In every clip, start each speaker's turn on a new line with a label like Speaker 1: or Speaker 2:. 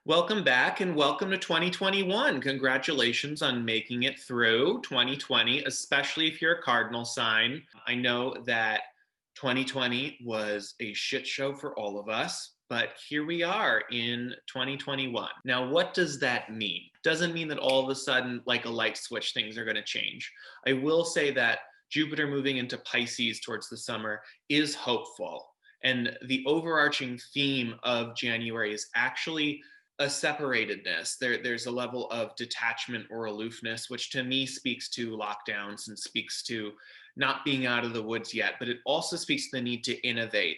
Speaker 1: Welcome back and welcome to 2021. Congratulations on making it through 2020, especially if you're a cardinal sign. I know that 2020 was a shit show for all of us, but here we are in 2021. Now, what does that mean? Doesn't mean that all of a sudden, like a light switch, things are going to change. I will say that Jupiter moving into Pisces towards the summer is hopeful. And the overarching theme of January is actually a separatedness. There's a level of detachment or aloofness, which to me speaks to lockdowns and speaks to not being out of the woods yet, but it also speaks to the need to innovate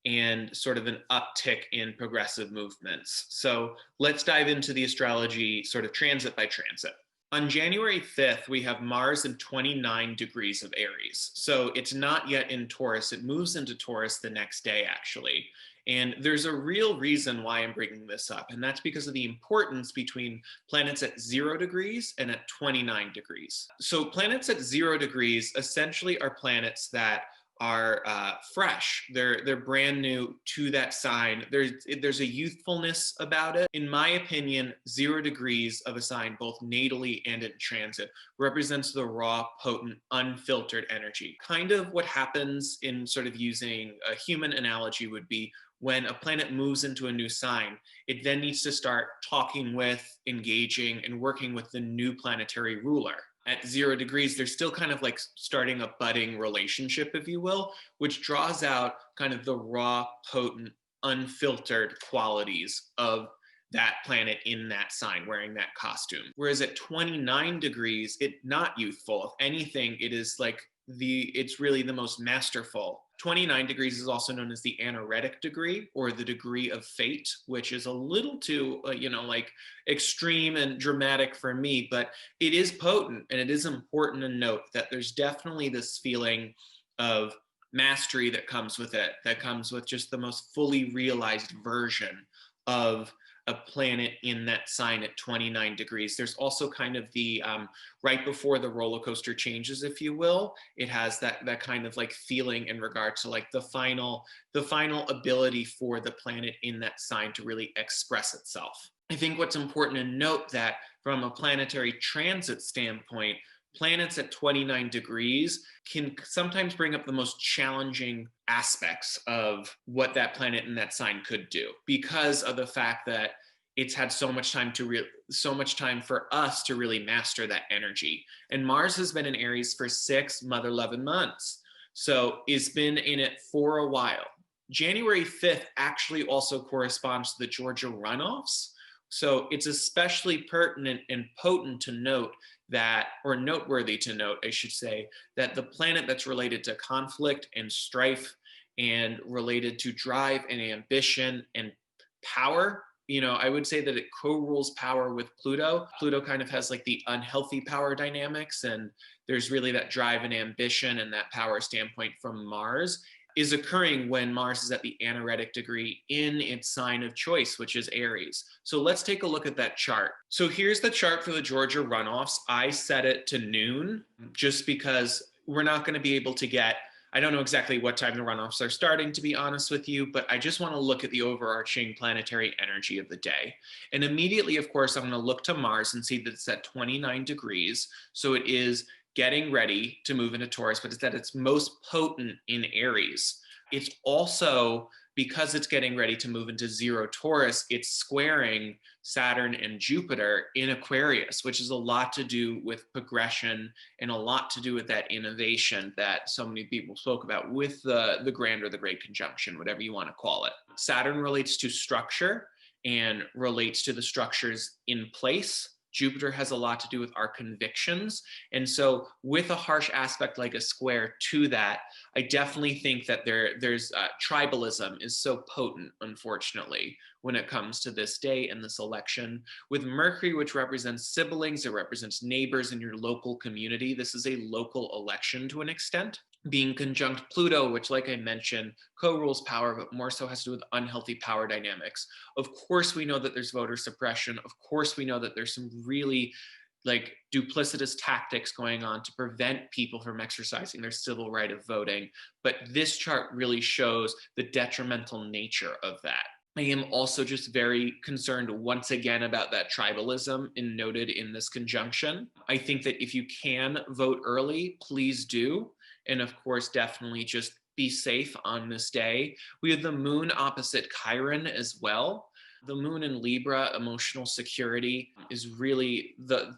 Speaker 1: and sort of an uptick in progressive movements. So let's dive into the astrology sort of transit by transit. On January 5th, we have Mars in 29 degrees of Aries. So it's not yet in Taurus. It moves into Taurus the next day, actually. And there's a real reason why I'm bringing this up, and that's because of the importance between planets at 0 degrees and at 29 degrees. So planets at 0 degrees essentially are planets that are fresh. They're brand new to that sign. There's a youthfulness about it. In my opinion, 0 degrees of a sign, both natally and in transit, represents the raw, potent, unfiltered energy. Kind of what happens in sort of using a human analogy would be when a planet moves into a new sign, it then needs to start talking with, engaging, and working with the new planetary ruler. At 0 degrees, they're still kind of like starting a budding relationship, if you will, which draws out kind of the raw, potent, unfiltered qualities of that planet in that sign wearing that costume. Whereas at 29 degrees, it's not youthful. If anything, it is like it's really the most masterful. 29 degrees is also known as the anaretic degree, or the degree of fate, which is a little too, like extreme and dramatic for me, but it is potent. And it is important to note that there's definitely this feeling of mastery that comes with it, that comes with just the most fully realized version of a planet in that sign at 29 degrees. There's also kind of the right before the roller coaster changes, if you will, it has that kind of like feeling in regard to like the final ability for the planet in that sign to really express itself. I think what's important to note that from a planetary transit standpoint, planets at 29 degrees can sometimes bring up the most challenging aspects of what that planet in that sign could do, because of the fact that it's had so much time for us to really master that energy. And Mars has been in Aries for 6 mother loving months. So it's been in it for a while. January 5th actually also corresponds to the Georgia runoffs. So it's especially pertinent and potent to note that, or noteworthy to note, I should say, that the planet that's related to conflict and strife and related to drive and ambition and power, I would say that it co-rules power with Pluto. Pluto kind of has like the unhealthy power dynamics, and there's really that drive and ambition and that power standpoint from Mars is occurring when Mars is at the anaretic degree in its sign of choice, which is Aries. So let's take a look at that chart. So here's the chart for the Georgia runoffs. I set it to noon just because we're not going to be able to get, I don't know exactly what time the runoffs are starting, to be honest with you, but I just want to look at the overarching planetary energy of the day. And immediately, of course, I'm going to look to Mars and see that it's at 29 degrees. So it is getting ready to move into Taurus, but it's at its most potent in Aries. It's also, because it's getting ready to move into 0 Taurus, it's squaring Saturn and Jupiter in Aquarius, which is a lot to do with progression and a lot to do with that innovation that so many people spoke about with the grand or the great conjunction, whatever you want to call it. Saturn relates to structure and relates to the structures in place. Jupiter has a lot to do with our convictions. And so with a harsh aspect like a square to that, I definitely think that there's tribalism is so potent, unfortunately, when it comes to this day and this election. With Mercury, which represents siblings, it represents neighbors in your local community. This is a local election to an extent. Being conjunct Pluto, which, like I mentioned, co-rules power, but more so has to do with unhealthy power dynamics. Of course, we know that there's voter suppression. Of course, we know that there's some really like duplicitous tactics going on to prevent people from exercising their civil right of voting. But this chart really shows the detrimental nature of that. I am also just very concerned once again about that tribalism and noted in this conjunction. I think that if you can vote early, please do. And of course, definitely just be safe on this day. We have the moon opposite Chiron as well. The moon in Libra, emotional security is really the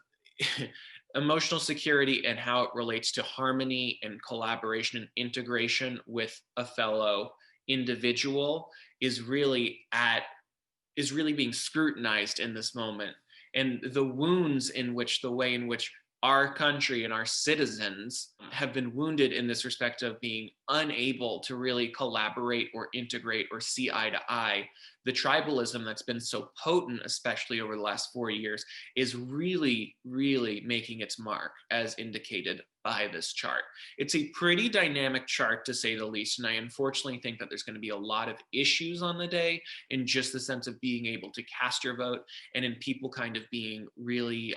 Speaker 1: emotional security and how it relates to harmony and collaboration and integration with a fellow individual is really being scrutinized in this moment, and the wounds in which the way in which our country and our citizens have been wounded in this respect of being unable to really collaborate or integrate or see eye to eye. The tribalism that's been so potent, especially over the last 4 years, is really, really making its mark, as indicated by this chart. It's a pretty dynamic chart, to say the least, and I unfortunately think that there's going to be a lot of issues on the day in just the sense of being able to cast your vote, and in people kind of being really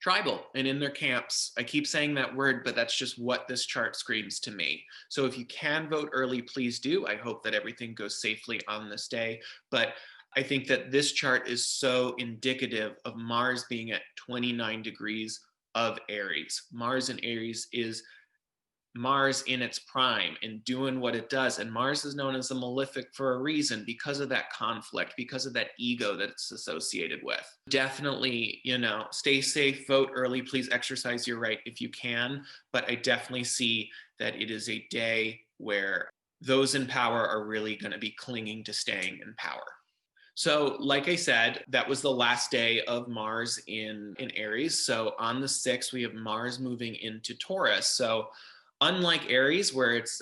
Speaker 1: tribal and in their camps. I keep saying that word, but that's just what this chart screams to me. So if you can vote early, please do. I hope that everything goes safely on this day. But I think that this chart is so indicative of Mars being at 29 degrees of Aries. Mars in Aries is Mars in its prime and doing what it does. And Mars is known as a malefic for a reason, because of that conflict, because of that ego that it's associated with. Definitely, stay safe, vote early, please exercise your right if you can. But I definitely see that it is a day where those in power are really going to be clinging to staying in power. So, like I said, that was the last day of Mars in Aries. So on the 6th, we have Mars moving into Taurus. So unlike Aries, where it's,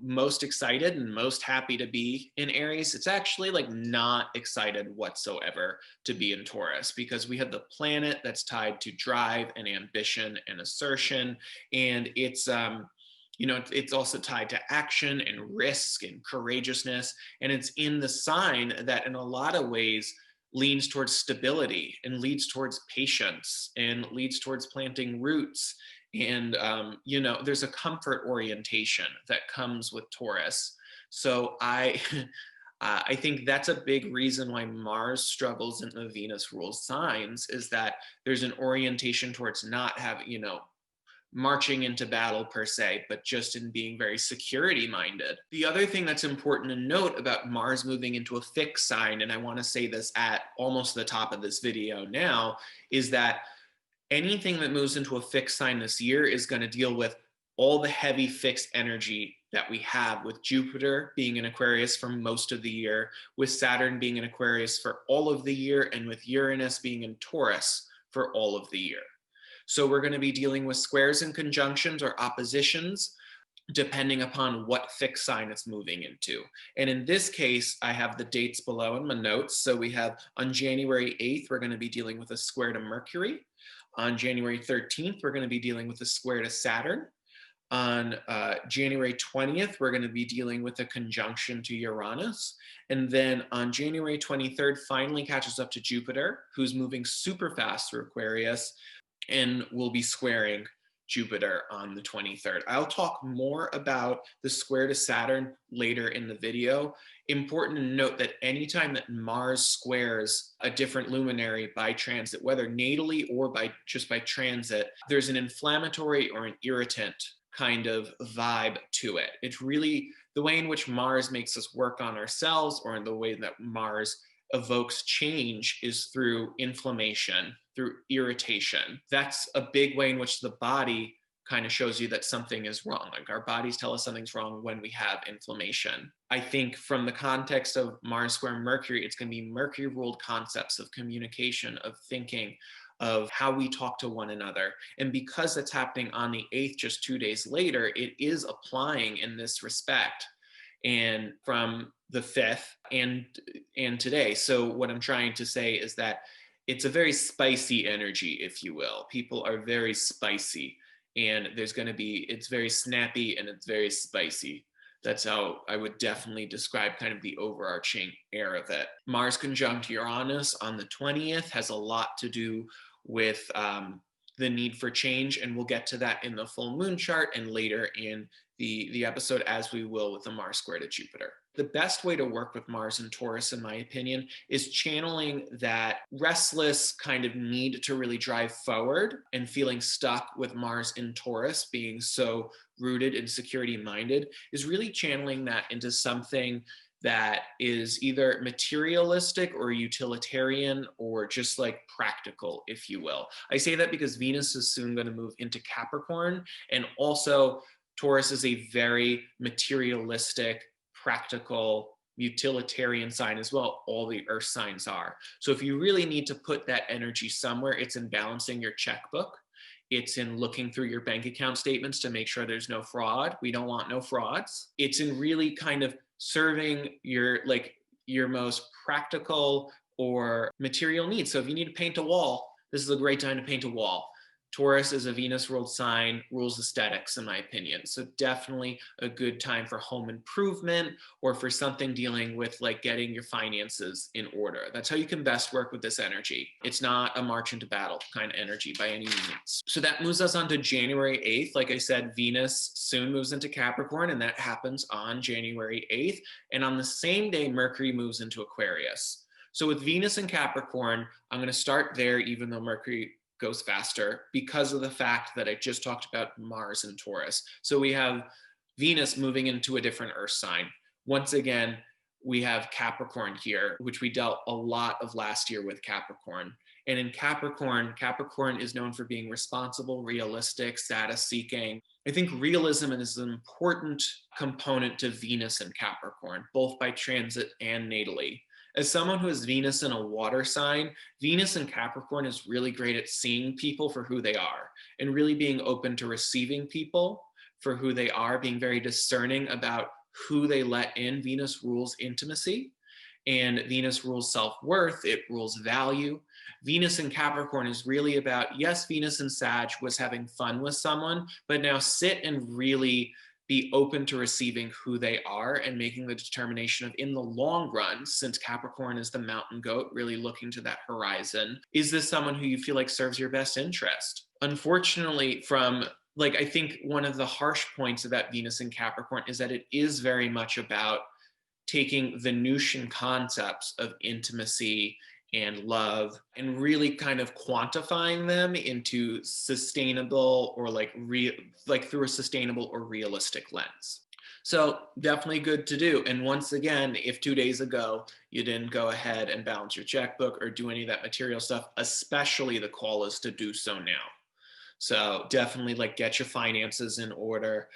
Speaker 1: most excited and most happy to be in Aries, it's actually like not excited whatsoever to be in Taurus, because we have the planet that's tied to drive and ambition and assertion. And it's also tied to action and risk and courageousness. And it's in the sign that in a lot of ways leans towards stability and leads towards patience and leads towards planting roots. And, there's a comfort orientation that comes with Taurus. So I think that's a big reason why Mars struggles in the Venus ruled signs, is that there's an orientation towards not having, marching into battle per se, but just in being very security minded. The other thing that's important to note about Mars moving into a fixed sign, and I want to say this at almost the top of this video now, is that anything that moves into a fixed sign this year is going to deal with all the heavy fixed energy that we have, with Jupiter being in Aquarius for most of the year, with Saturn being in Aquarius for all of the year, and with Uranus being in Taurus for all of the year. So we're going to be dealing with squares and conjunctions or oppositions, depending upon what fixed sign it's moving into. And in this case, I have the dates below in my notes. So we have on January 8th, we're going to be dealing with a square to Mercury. On January 13th, we're going to be dealing with a square to Saturn. On January 20th, we're going to be dealing with a conjunction to Uranus. And then on January 23rd, finally catches up to Jupiter, who's moving super fast through Aquarius, and will be squaring Jupiter on the 23rd. I'll talk more about the square to Saturn later in the video. Important to note that anytime that Mars squares a different luminary by transit, whether natally or by transit, there's an inflammatory or an irritant kind of vibe to it. It's really the way in which Mars makes us work on ourselves, or in the way that Mars evokes change, is through inflammation, through irritation. That's a big way in which the body kind of shows you that something is wrong. Like, our bodies tell us something's wrong when we have inflammation. I think from the context of Mars square Mercury, it's going to be Mercury ruled concepts of communication, of thinking, of how we talk to one another. And because that's happening on the 8th, just 2 days later, it is applying in this respect, and from the 5th and today. So what I'm trying to say is that it's a very spicy energy, if you will. People are very spicy, and it's very snappy and it's very spicy. That's how I would definitely describe kind of the overarching air of it. Mars conjunct Uranus on the 20th has a lot to do with the need for change, and we'll get to that in the full moon chart and later in the episode as we will with the Mars square to Jupiter. The best way to work with Mars and Taurus, in my opinion, is channeling that restless kind of need to really drive forward and feeling stuck with Mars in Taurus being so rooted and security minded, is really channeling that into something that is either materialistic or utilitarian or just like practical, if you will. I say that because Venus is soon going to move into Capricorn, and also Taurus is a very materialistic, practical, utilitarian sign as well. All the earth signs are. So if you really need to put that energy somewhere, it's in balancing your checkbook. It's in looking through your bank account statements to make sure there's no fraud. We don't want no frauds. It's in really kind of serving your most practical or material needs. So if you need to paint a wall, this is a great time to paint a wall. Taurus is a Venus ruled sign, rules aesthetics, in my opinion. So definitely a good time for home improvement or for something dealing with like getting your finances in order. That's how you can best work with this energy. It's not a march into battle kind of energy by any means. So that moves us on to January 8th. Like I said, Venus soon moves into Capricorn, and that happens on January 8th. And on the same day, Mercury moves into Aquarius. So with Venus and Capricorn, I'm going to start there, even though Mercury goes faster, because of the fact that I just talked about Mars and Taurus. So we have Venus moving into a different earth sign. Once again, we have Capricorn here, which we dealt a lot of last year with Capricorn. And in Capricorn, Capricorn is known for being responsible, realistic, status seeking. I think realism is an important component to Venus and Capricorn, both by transit and natally. As someone who has Venus in a water sign, Venus in Capricorn is really great at seeing people for who they are and really being open to receiving people for who they are, being very discerning about who they let in. Venus rules intimacy, and Venus rules self-worth. It rules value. Venus in Capricorn is really about, yes, Venus in Sag was having fun with someone, but now sit and really be open to receiving who they are and making the determination of, in the long run, since Capricorn is the mountain goat, really looking to that horizon, is this someone who you feel like serves your best interest? Unfortunately, I think one of the harsh points about Venus in Capricorn is that it is very much about taking Venusian concepts of intimacy and love and really kind of quantifying them into sustainable or through a sustainable or realistic lens. So definitely good to do. And once again, if 2 days ago you didn't go ahead and balance your checkbook or do any of that material stuff, especially the call is to do so now. So definitely get your finances in order,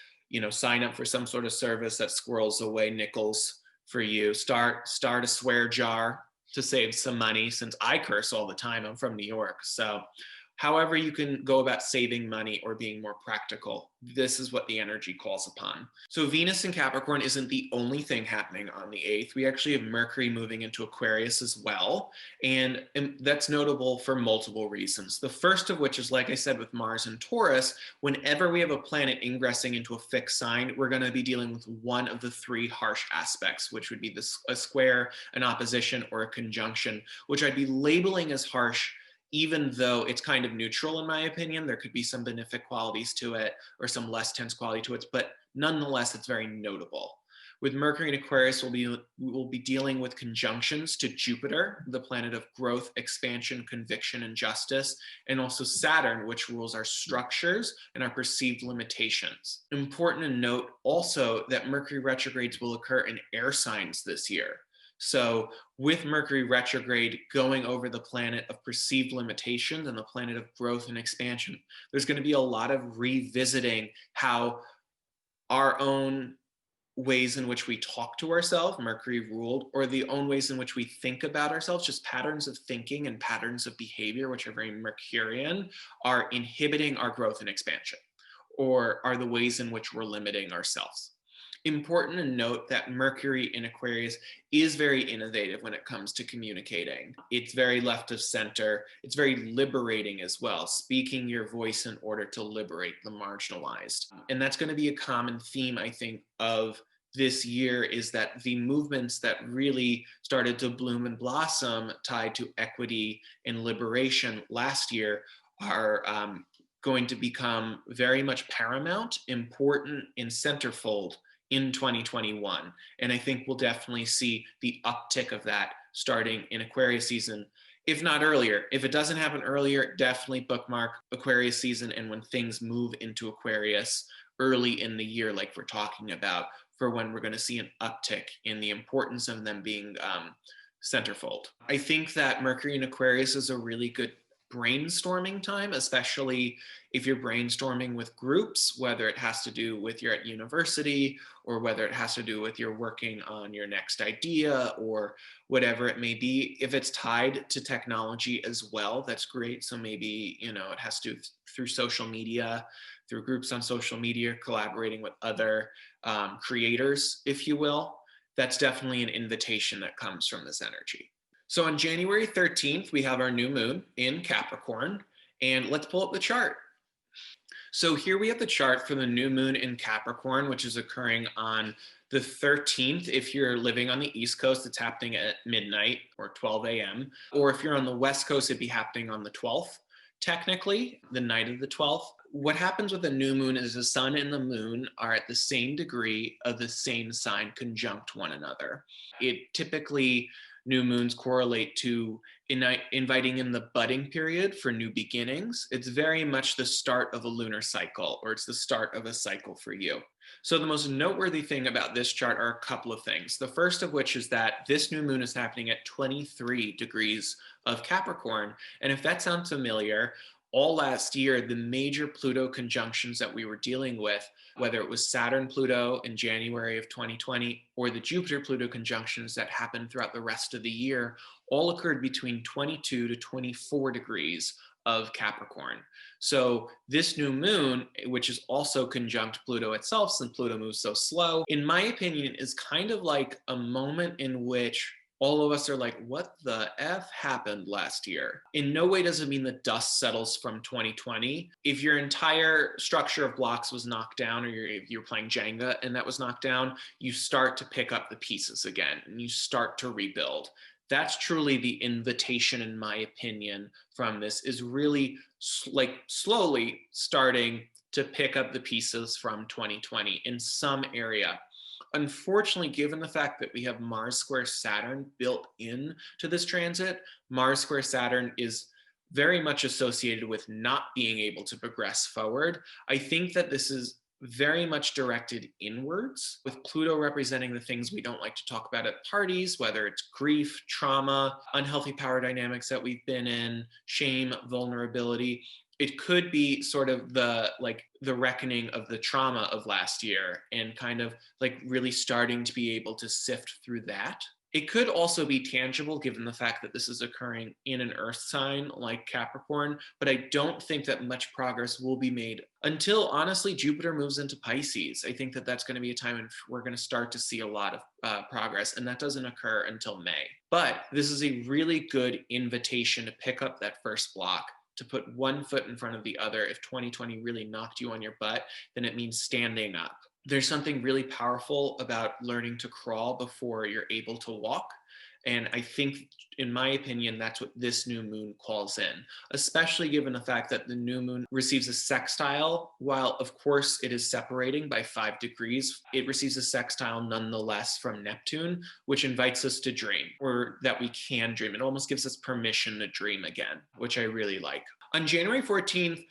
Speaker 1: sign up for some sort of service that squirrels away nickels for you. Start a swear jar to save some money, since I curse all the time. I'm from New York. So however you can go about saving money or being more practical, this is what the energy calls upon. So Venus in Capricorn isn't the only thing happening on the 8th. We actually have Mercury moving into Aquarius as well. And that's notable for multiple reasons. The first of which is, like I said, with Mars and Taurus, whenever we have a planet ingressing into a fixed sign, we're going to be dealing with one of the three harsh aspects, which would be a square, an opposition, or a conjunction, which I'd be labeling as harsh, even though it's kind of neutral in my opinion. There could be some benefic qualities to it or some less tense quality to it, but nonetheless, it's very notable. With Mercury in Aquarius, we'll be dealing with conjunctions to Jupiter, the planet of growth, expansion, conviction, and justice, and also Saturn, which rules our structures and our perceived limitations. Important to note also that Mercury retrogrades will occur in air signs this year. So with Mercury retrograde going over the planet of perceived limitations and the planet of growth and expansion, there's going to be a lot of revisiting how our own ways in which we talk to ourselves, Mercury ruled, or the own ways in which we think about ourselves, just patterns of thinking and patterns of behavior, which are very Mercurian, are inhibiting our growth and expansion, or are the ways in which we're limiting ourselves. Important to note that Mercury in Aquarius is very innovative when it comes to communicating. It's very left of center. It's very liberating as well, speaking your voice in order to liberate the marginalized. And that's going to be a common theme, I think, of this year, is that the movements that really started to bloom and blossom tied to equity and liberation last year are going to become very much paramount, important, and centerfold in 2021. And I think we'll definitely see the uptick of that starting in Aquarius season, if not earlier. If it doesn't happen earlier, definitely bookmark Aquarius season, and when things move into Aquarius early in the year, like we're talking about, for when we're going to see an uptick in the importance of them being centerfold. I think that Mercury in Aquarius is a really good brainstorming time, especially if you're brainstorming with groups, whether it has to do with you're at university or whether it has to do with you're working on your next idea or whatever it may be. If it's tied to technology as well, that's great. So maybe, it has to do through social media, through groups on social media, collaborating with other creators, if you will. That's definitely an invitation that comes from this energy. So on January 13th, we have our new moon in Capricorn, and let's pull up the chart. So here we have the chart for the new moon in Capricorn, which is occurring on the 13th. If you're living on the East Coast, it's happening at midnight or 12 a.m. Or if you're on the West Coast, it'd be happening on the 12th, technically, the night of the 12th. What happens with a new moon is the sun and the moon are at the same degree of the same sign conjunct one another. It typically, new moons correlate to inviting in the budding period for new beginnings. It's very much the start of a lunar cycle, or it's the start of a cycle for you. So the most noteworthy thing about this chart are a couple of things. The first of which is that this new moon is happening at 23 degrees of Capricorn. And if that sounds familiar, all last year, the major Pluto conjunctions that we were dealing with, whether it was Saturn-Pluto in January of 2020 or the Jupiter-Pluto conjunctions that happened throughout the rest of the year, all occurred between 22 to 24 degrees of Capricorn. So this new moon, which is also conjunct Pluto itself, since Pluto moves so slow, in my opinion, is kind of like a moment in which all of us are like, what the F happened last year? In no way does it mean the dust settles from 2020. If your entire structure of blocks was knocked down, or you're playing Jenga and that was knocked down, you start to pick up the pieces again and you start to rebuild. That's truly the invitation, in my opinion, from this, is really like slowly starting to pick up the pieces from 2020 in some area. Unfortunately, given the fact that we have Mars square Saturn built in to this transit, Mars square Saturn is very much associated with not being able to progress forward. I think that this is very much directed inwards, with Pluto representing the things we don't like to talk about at parties, whether it's grief, trauma, unhealthy power dynamics that we've been in, shame, vulnerability. It could be sort of the reckoning of the trauma of last year and kind of like really starting to be able to sift through that. It could also be tangible given the fact that this is occurring in an earth sign like Capricorn, but I don't think that much progress will be made until, honestly, Jupiter moves into Pisces. I think that that's going to be a time when we're going to start to see a lot of progress, and that doesn't occur until May. But this is a really good invitation to pick up that first block, to put one foot in front of the other. If 2020 really knocked you on your butt, then it means standing up. There's something really powerful about learning to crawl before you're able to walk. And I think, in my opinion, that's what this new moon calls in, especially given the fact that the new moon receives a sextile. While, of course, it is separating by 5 degrees, it receives a sextile nonetheless from Neptune, which invites us to dream, or that we can dream. It almost gives us permission to dream again, which I really like. On January 14th,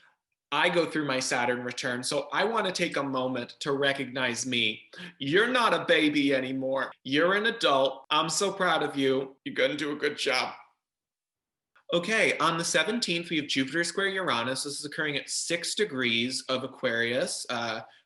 Speaker 1: I go through my Saturn return, so I want to take a moment to recognize me. You're not a baby anymore. You're an adult. I'm so proud of you. You're going to do a good job. Okay, on the 17th, we have Jupiter square Uranus. This is occurring at 6 degrees of Aquarius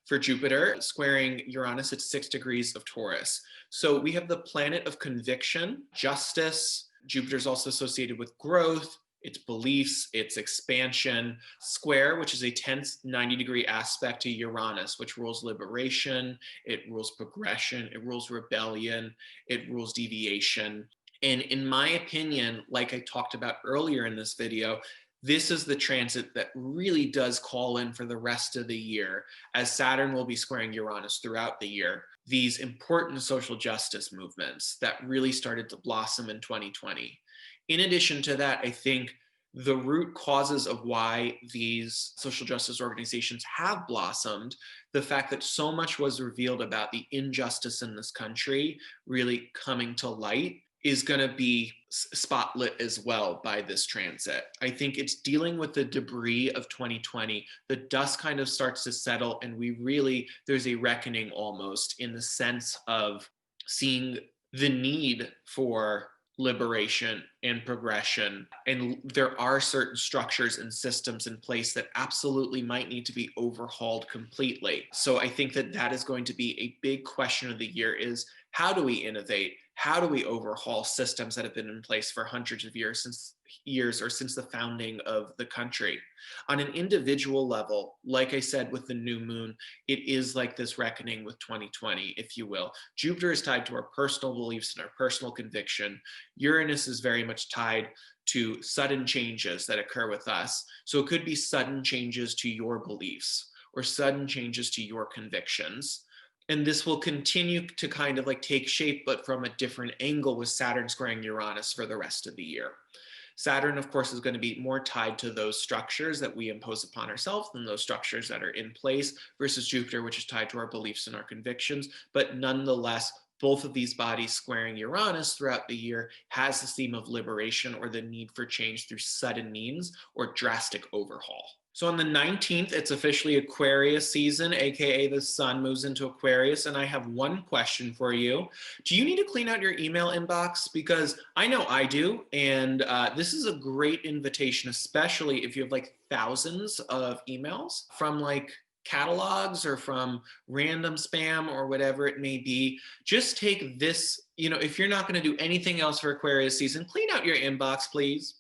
Speaker 1: for Jupiter, squaring Uranus at 6 degrees of Taurus. So we have the planet of conviction, justice. Jupiter's also associated with growth, its beliefs, its expansion. Square, which is a tense 90-degree aspect to Uranus, which rules liberation, it rules progression, it rules rebellion, it rules deviation. And in my opinion, like I talked about earlier in this video, this is the transit that really does call in for the rest of the year, as Saturn will be squaring Uranus throughout the year, these important social justice movements that really started to blossom in 2020. In addition to that, I think the root causes of why these social justice organizations have blossomed, the fact that so much was revealed about the injustice in this country really coming to light is going to be spotlit as well by this transit. I think it's dealing with the debris of 2020. The dust kind of starts to settle, and there's a reckoning almost in the sense of seeing the need for liberation and progression. And there are certain structures and systems in place that absolutely might need to be overhauled completely. So I think that that is going to be a big question of the year is how do we innovate? How do we overhaul systems that have been in place for hundreds of years since the founding of the country? On an individual level, like I said with the new moon, it is like this reckoning with 2020, if you will. Jupiter is tied to our personal beliefs and our personal conviction. Uranus is very much tied to sudden changes that occur with us. So it could be sudden changes to your beliefs or sudden changes to your convictions. And this will continue to kind of like take shape, but from a different angle with Saturn squaring Uranus for the rest of the year. Saturn, of course, is going to be more tied to those structures that we impose upon ourselves than those structures that are in place versus Jupiter, which is tied to our beliefs and our convictions. But nonetheless, both of these bodies squaring Uranus throughout the year has the theme of liberation or the need for change through sudden means or drastic overhaul. So on the 19th, it's officially Aquarius season, aka the sun moves into Aquarius. And I have one question for you. Do you need to clean out your email inbox? Because I know I do. And this is a great invitation, especially if you have like thousands of emails from like catalogs or from random spam or whatever it may be. Just take this, if you're not going to do anything else for Aquarius season, clean out your inbox, please.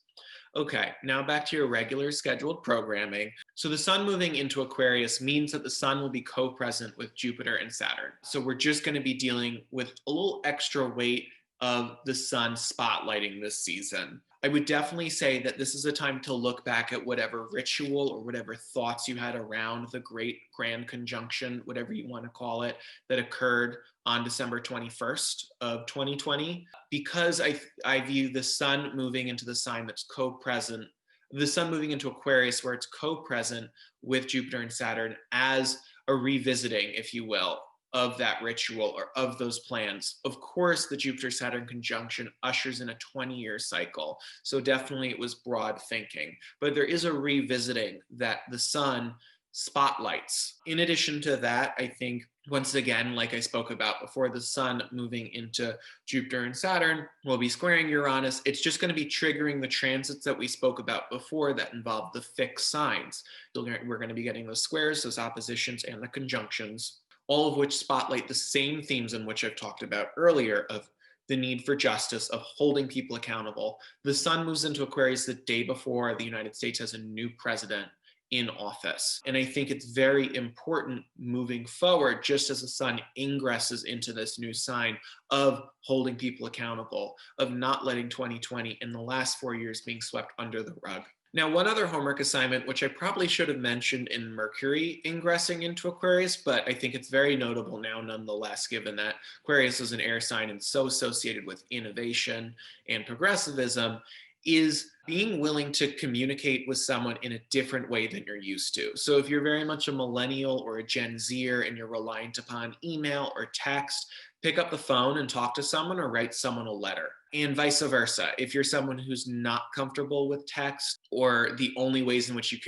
Speaker 1: Okay, now back to your regular scheduled programming. So the sun moving into Aquarius means that the sun will be co-present with Jupiter and Saturn. So we're just going to be dealing with a little extra weight of the sun spotlighting this season. I would definitely say that this is a time to look back at whatever ritual or whatever thoughts you had around the great grand conjunction, whatever you want to call it, that occurred on December 21st of 2020, because I view the sun moving into the sign that's co-present, the sun moving into Aquarius where it's co-present with Jupiter and Saturn as a revisiting, if you will, of that ritual or of those plans. Of course, the Jupiter-Saturn conjunction ushers in a 20-year cycle. So definitely it was broad thinking. But there is a revisiting that the sun spotlights. In addition to that, I think once again, like I spoke about before, the sun moving into Jupiter and Saturn will be squaring Uranus. It's just going to be triggering the transits that we spoke about before that involve the fixed signs. We're going to be getting those squares, those oppositions, and the conjunctions, all of which spotlight the same themes in which I've talked about earlier of the need for justice, of holding people accountable. The sun moves into Aquarius the day before the United States has a new president in office. And I think it's very important moving forward, just as the sun ingresses into this new sign, of holding people accountable, of not letting 2020 and the last 4 years being swept under the rug. Now, one other homework assignment, which I probably should have mentioned in Mercury ingressing into Aquarius, but I think it's very notable now nonetheless, given that Aquarius is an air sign and so associated with innovation and progressivism, is being willing to communicate with someone in a different way than you're used to. So if you're very much a millennial or a Gen Zer and you're reliant upon email or text, pick up the phone and talk to someone or write someone a letter. And vice versa. If you're someone who's not comfortable with text, or the only ways in which you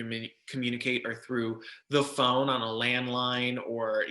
Speaker 1: communicate are through the phone on a landline or,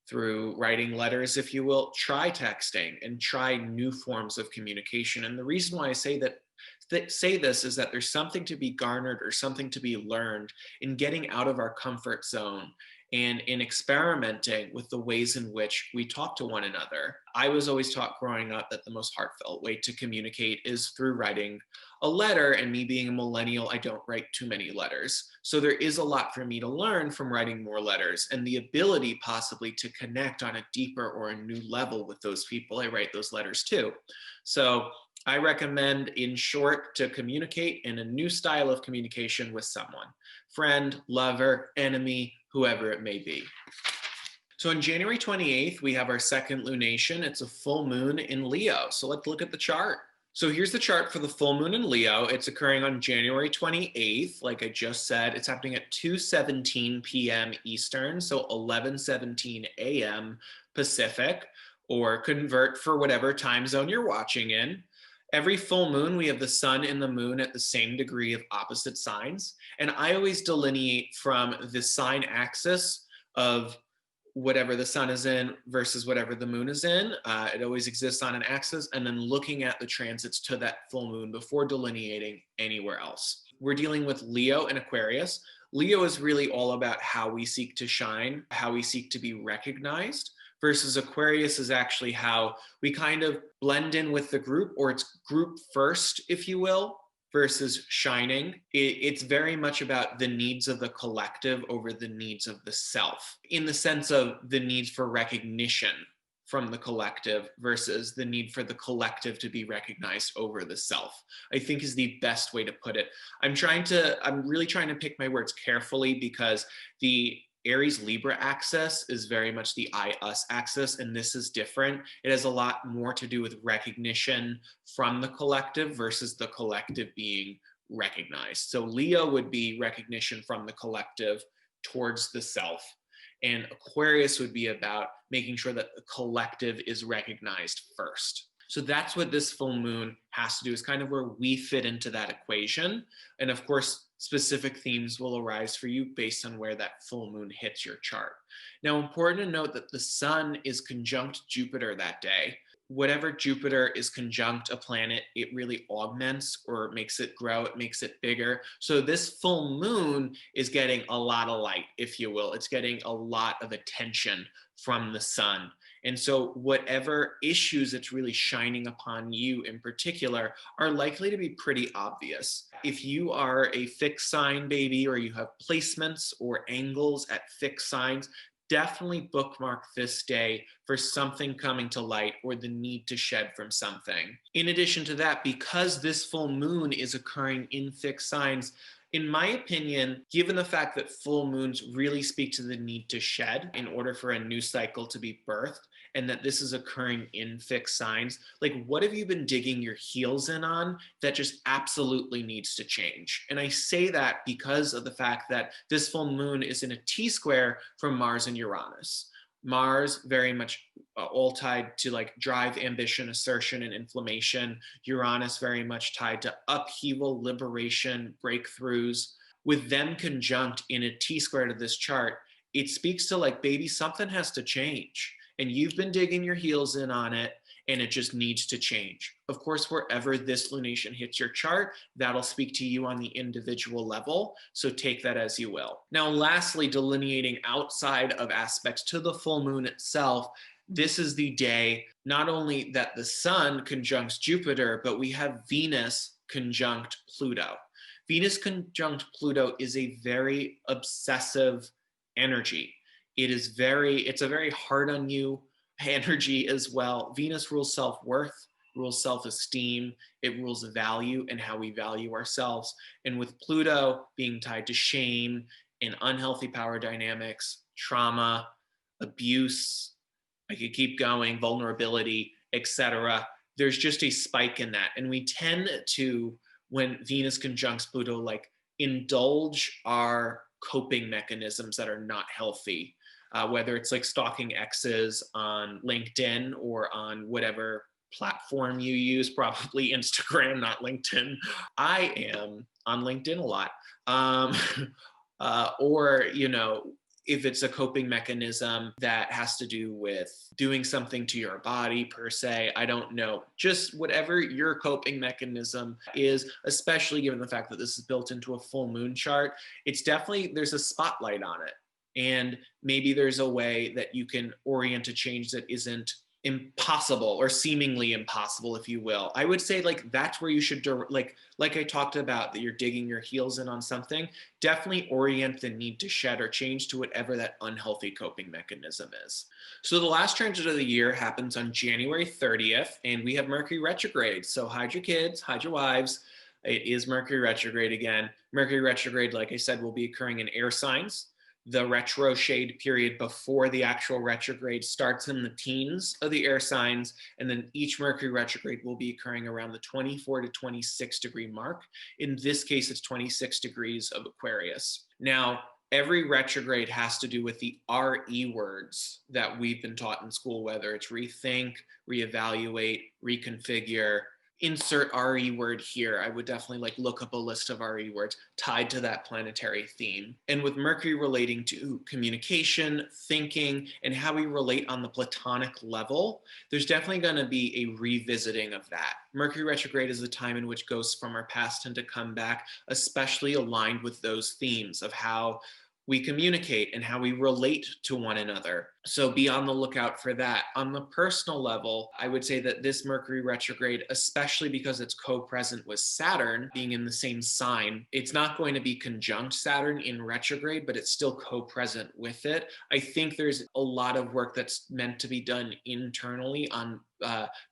Speaker 1: through writing letters, if you will, try texting and try new forms of communication. And the reason why I say this is that there's something to be garnered or something to be learned in getting out of our comfort zone and in experimenting with the ways in which we talk to one another. I was always taught growing up that the most heartfelt way to communicate is through writing a letter, and me being a millennial, I don't write too many letters. So there is a lot for me to learn from writing more letters, and the ability possibly to connect on a deeper or a new level with those people I write those letters to. So I recommend, in short, to communicate in a new style of communication with someone, friend, lover, enemy, whoever it may be. So on January 28th, we have our second lunation. It's a full moon in Leo. So let's look at the chart. So here's the chart for the full moon in Leo. It's occurring on January 28th. Like I just said, it's happening at 2:17 p.m. Eastern, so 11:17 a.m. Pacific, or convert for whatever time zone you're watching in. Every full moon, we have the sun and the moon at the same degree of opposite signs. And I always delineate from the sign axis of whatever the sun is in versus whatever the moon is in. It always exists on an axis, and then looking at the transits to that full moon before delineating anywhere else. We're dealing with Leo and Aquarius. Leo is really all about how we seek to shine, how we seek to be recognized, versus Aquarius is actually how we kind of blend in with the group, or it's group first, if you will, versus shining. It's very much about the needs of the collective over the needs of the self, in the sense of the needs for recognition from the collective versus the need for the collective to be recognized over the self, I think is the best way to put it. I'm really trying to pick my words carefully, because the Aries Libra axis is very much the I us axis, and this is different. It has a lot more to do with recognition from the collective versus the collective being recognized. So Leo would be recognition from the collective towards the self, and Aquarius would be about making sure that the collective is recognized first. So that's what this full moon has to do, is kind of where we fit into that equation. And of course, specific themes will arise for you based on where that full moon hits your chart. Now, important to note that the sun is conjunct Jupiter that day. Whatever Jupiter is conjunct a planet, it really augments or makes it grow, it makes it bigger. So this full moon is getting a lot of light, if you will. It's getting a lot of attention from the sun. And so whatever issues it's really shining upon you in particular are likely to be pretty obvious. If you are a fixed sign baby, or you have placements or angles at fixed signs, definitely bookmark this day for something coming to light or the need to shed from something. In addition to that, because this full moon is occurring in fixed signs, in my opinion, given the fact that full moons really speak to the need to shed in order for a new cycle to be birthed, and that this is occurring in fixed signs, like, what have you been digging your heels in on that just absolutely needs to change? And I say that because of the fact that this full moon is in a T-square from Mars and Uranus. Mars very much all tied to like drive, ambition, assertion, and inflammation. Uranus very much tied to upheaval, liberation, breakthroughs. With them conjunct in a T-square to this chart, it speaks to like, baby, something has to change. And you've been digging your heels in on it, and it just needs to change. Of course, wherever this lunation hits your chart, that'll speak to you on the individual level. So take that as you will. Now, lastly, delineating outside of aspects to the full moon itself, this is the day not only that the sun conjuncts Jupiter, but we have Venus conjunct Pluto. Venus conjunct Pluto is a very obsessive energy. It's a very hard on you energy as well. Venus rules self-worth, rules self-esteem, it rules value and how we value ourselves. And with Pluto being tied to shame and unhealthy power dynamics, trauma, abuse, I could keep going, vulnerability, etc., there's just a spike in that. And we tend to, when Venus conjuncts Pluto, like indulge our coping mechanisms that are not healthy. Whether it's like stalking exes on LinkedIn or on whatever platform you use, probably Instagram, not LinkedIn. I am on LinkedIn a lot. Or, if it's a coping mechanism that has to do with doing something to your body per se, I don't know, just whatever your coping mechanism is, especially given the fact that this is built into a full moon chart, there's a spotlight on it. And maybe there's a way that you can orient a change that isn't impossible or seemingly impossible, if you will. I would say like that's where you should, like I talked about, that you're digging your heels in on something, definitely orient the need to shed or change to whatever that unhealthy coping mechanism is. So the last transit of the year happens on January 30th, and we have Mercury retrograde. So hide your kids, hide your wives. It is Mercury retrograde again. Mercury retrograde, like I said, will be occurring in air signs. The retrograde period before the actual retrograde starts in the teens of the air signs, and then each Mercury retrograde will be occurring around the 24 to 26 degree mark. In this case, it's 26 degrees of Aquarius. Now, every retrograde has to do with the RE words that we've been taught in school, whether it's rethink, reevaluate, reconfigure. Insert RE word here. I would definitely look up a list of RE words tied to that planetary theme. And with Mercury relating to communication, thinking, and how we relate on the platonic level, there's definitely going to be a revisiting of that. Mercury retrograde is the time in which ghosts from our past tend to come back, especially aligned with those themes of how we communicate and how we relate to one another. So be on the lookout for that. On the personal level, I would say that this Mercury retrograde, especially because it's co-present with Saturn being in the same sign, it's not going to be conjunct Saturn in retrograde, but it's still co-present with it. I think there's a lot of work that's meant to be done internally on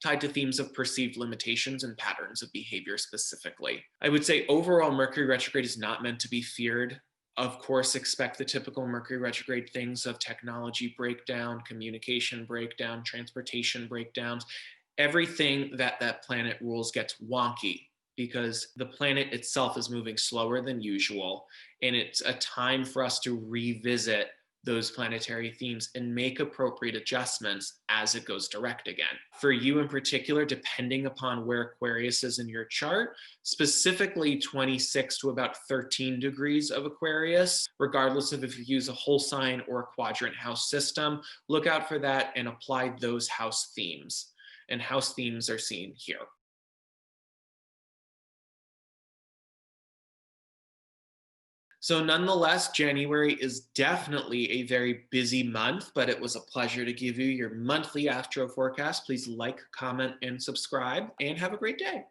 Speaker 1: tied to themes of perceived limitations and patterns of behavior specifically. I would say overall, Mercury retrograde is not meant to be feared. Of course, expect the typical Mercury retrograde things of technology breakdown, communication breakdown, transportation breakdowns. Everything that planet rules gets wonky because the planet itself is moving slower than usual. And it's a time for us to revisit those planetary themes and make appropriate adjustments as it goes direct again. For you in particular, depending upon where Aquarius is in your chart, specifically 26 to about 13 degrees of Aquarius, regardless of if you use a whole sign or a quadrant house system, look out for that and apply those house themes. And house themes are seen here. So nonetheless, January is definitely a very busy month, but it was a pleasure to give you your monthly astro forecast. Please like, comment, and subscribe, and have a great day.